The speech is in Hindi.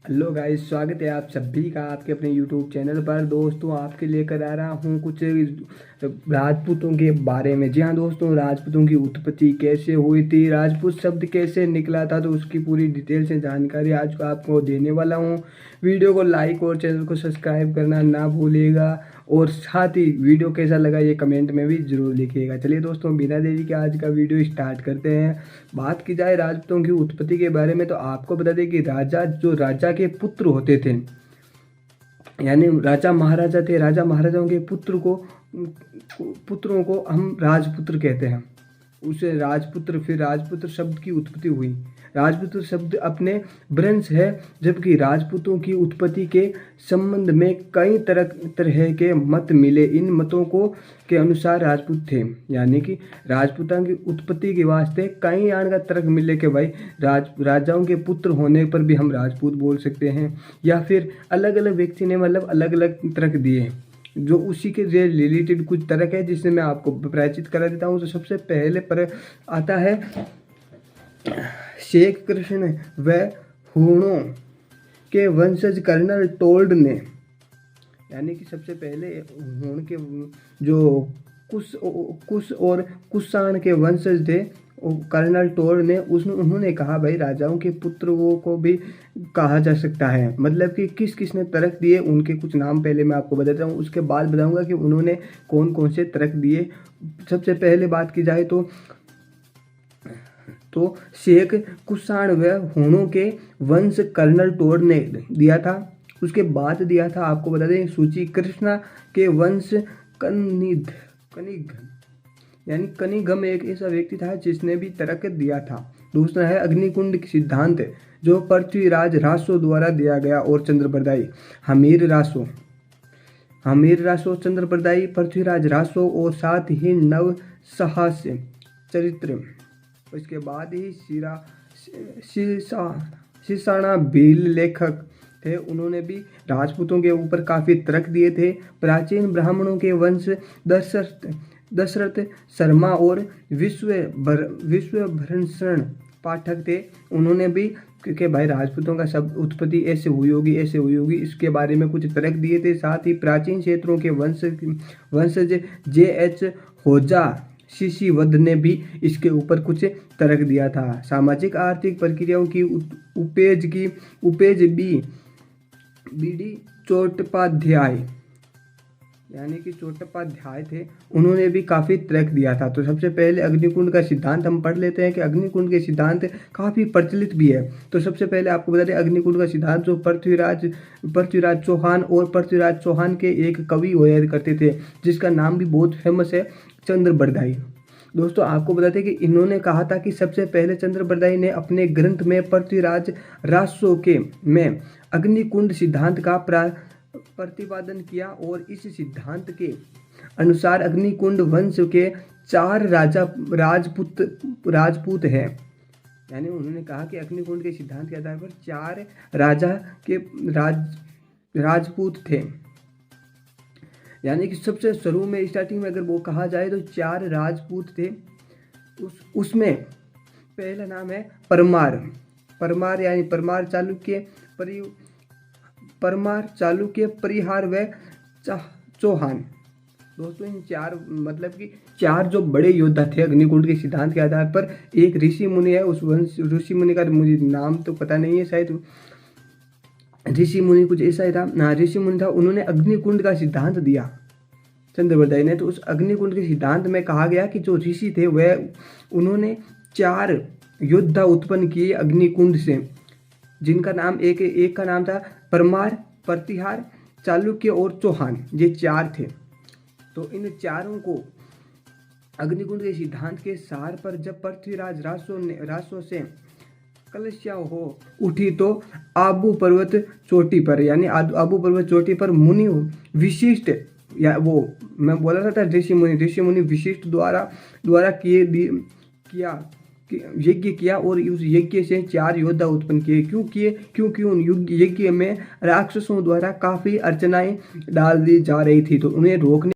हेलो गाइस, स्वागत है आप सभी का आपके अपने यूट्यूब चैनल पर। दोस्तों, आपके लेकर आ रहा हूँ कुछ राजपूतों के बारे में। जी हाँ दोस्तों, राजपूतों की उत्पत्ति कैसे हुई थी, राजपूत शब्द कैसे निकला था, तो उसकी पूरी डिटेल से जानकारी आज आपको देने वाला हूँ। वीडियो को लाइक और चैनल को सब्सक्राइब करना ना भूलिएगा, और साथ ही वीडियो कैसा लगा ये कमेंट में भी जरूर लिखिएगा। चलिए दोस्तों, बिना देरी के आज का वीडियो स्टार्ट करते हैं। बात की जाए राजपूतों की उत्पत्ति के बारे में, तो आपको बता दें कि राजा के पुत्र होते थे, यानी राजा महाराजा थे। राजा महाराजाओं के पुत्रों को हम राजपुत्र कहते हैं। उसे राजपुत्र, फिर राजपुत्र शब्द की उत्पत्ति हुई। राजपुत्र शब्द अपने वंश है, जबकि राजपूतों की उत्पत्ति के संबंध में कई तरह के मत मिले। इन मतों को के अनुसार राजपूत थे, यानी कि राजपूतां की उत्पत्ति के वास्ते कई आन का तर्क मिले कि भाई राजाओं के पुत्र होने पर भी हम राजपूत बोल सकते हैं, या फिर अलग अलग व्यक्ति ने मतलब अलग अलग तर्क दिए जो उसी के रिलेटेड कुछ तर्क है, जिससे मैं आपको परिचित करा देता हूँ। तो सबसे पहले पर आता है शेख कृष्ण व हूणों के वंशज कर्नल टोल्ड ने, यानी कि सबसे पहले हूण के जो कुश और कुषाण के वंशज थे, कर्नल टोल्ड ने उन्होंने कहा भाई राजाओं के पुत्रों को भी कहा जा सकता है। मतलब कि किस किसने तर्क दिए, उनके कुछ नाम पहले मैं आपको बताता हूँ, उसके बाद बताऊंगा कि उन्होंने कौन कौन से तर्क दिए। सबसे पहले बात की जाए तो शेख कुषाण व हूणों के वंश कर्नल टोल्ड ने दिया था। उसके बाद दिया था, आपको बता दें, सूची कृष्णा के वंश कनिघ, यानी कनिघम एक ऐसा व्यक्ति था जिसने भी तर्क दिया था। दूसरा है अग्निकुंड सिद्धांत, जो पृथ्वीराज रासो द्वारा दिया गया, और चंद्रप्रदायी हमीर रासो चंद्रप्रदायी पृथ्वीराज रासो, और साथ ही नव सहस्य चरित्र। उसके बाद ही शिसाणा भील लेखक थे, उन्होंने भी राजपूतों के ऊपर काफ़ी तर्क दिए थे। प्राचीन ब्राह्मणों के वंश दशरथ शर्मा और विश्वभूषण पाठक थे, उन्होंने भी, क्योंकि भाई राजपूतों का शब्द उत्पत्ति ऐसे हुई होगी इसके बारे में कुछ तर्क दिए थे। साथ ही प्राचीन क्षेत्रों के वंशज J.H. होजा शिशीवद ने भी इसके ऊपर कुछ तर्क दिया था। सामाजिक आर्थिक प्रक्रियाओं की उपेज बी.डी. चट्टोपाध्याय, यानी कि चट्टोपाध्याय थे, उन्होंने भी काफ़ी तर्क दिया था। तो सबसे पहले अग्निकुंड का सिद्धांत हम पढ़ लेते हैं कि अग्निकुंड के सिद्धांत काफ़ी प्रचलित भी है। तो सबसे पहले आपको बता दें, अग्निकुंड का सिद्धांत जो पृथ्वीराज चौहान और पृथ्वीराज चौहान के एक कवि हुआ करते थे, जिसका नाम भी बहुत फेमस है, चंद्रबरदाई। दोस्तों, आपको बताते हैं कि इन्होंने कहा था कि सबसे पहले चंद्रबरदाई ने अपने ग्रंथ में पृथ्वीराज रासो के में अग्निकुंड सिद्धांत का प्रतिपादन किया, और इस सिद्धांत के अनुसार अग्निकुंड वंश के 4 राजपूत हैं। यानी उन्होंने कहा कि अग्निकुंड के सिद्धांत के आधार पर 4 राजा के राजपूत थे, यानी कि सबसे शुरू में स्टार्टिंग में अगर वो कहा जाए तो 4 राजपूत थे। उसमें पहला नाम है परमार, यानी परमार चालुक्य परिहार व चौहान। दोस्तों, इन 4 मतलब कि 4 जो बड़े योद्धा थे अग्निकुंड के सिद्धांत के आधार पर। एक ऋषि मुनि है, उस ऋषि मुनि का मुझे नाम तो पता नहीं है, शायद ऋषि मुनि कुछ ऐसा ही था। ऋषि मुनि था, उन्होंने अग्निकुंड का सिद्धांत दिया चंद्रबरदाई ने। तो उस अग्निकुंड के सिद्धांत में कहा गया कि जो ऋषि थे वह उन्होंने 4 योद्धा उत्पन्न किए अग्निकुंड से, जिनका नाम एक का नाम था परमार, प्रतिहार, चालुक्य और चौहान। ये 4 थे। तो इन 4 को अग्निकुंड के सिद्धांत के सार पर जब पृथ्वीराज रासो से कलस्या हो उठी, तो आबू पर्वत चोटी पर, यानी आबू पर्वत चोटी पर मुनि विशिष्ट, या वो मैं बोला था ऋषि मुनि विशिष्ट द्वारा यज्ञ किया, और उस यज्ञ से 4 योद्धा उत्पन्न किए। क्योंकि उन यज्ञ में राक्षसों द्वारा काफ़ी अर्चनाएं डाल दी जा रही थी, तो उन्हें रोकने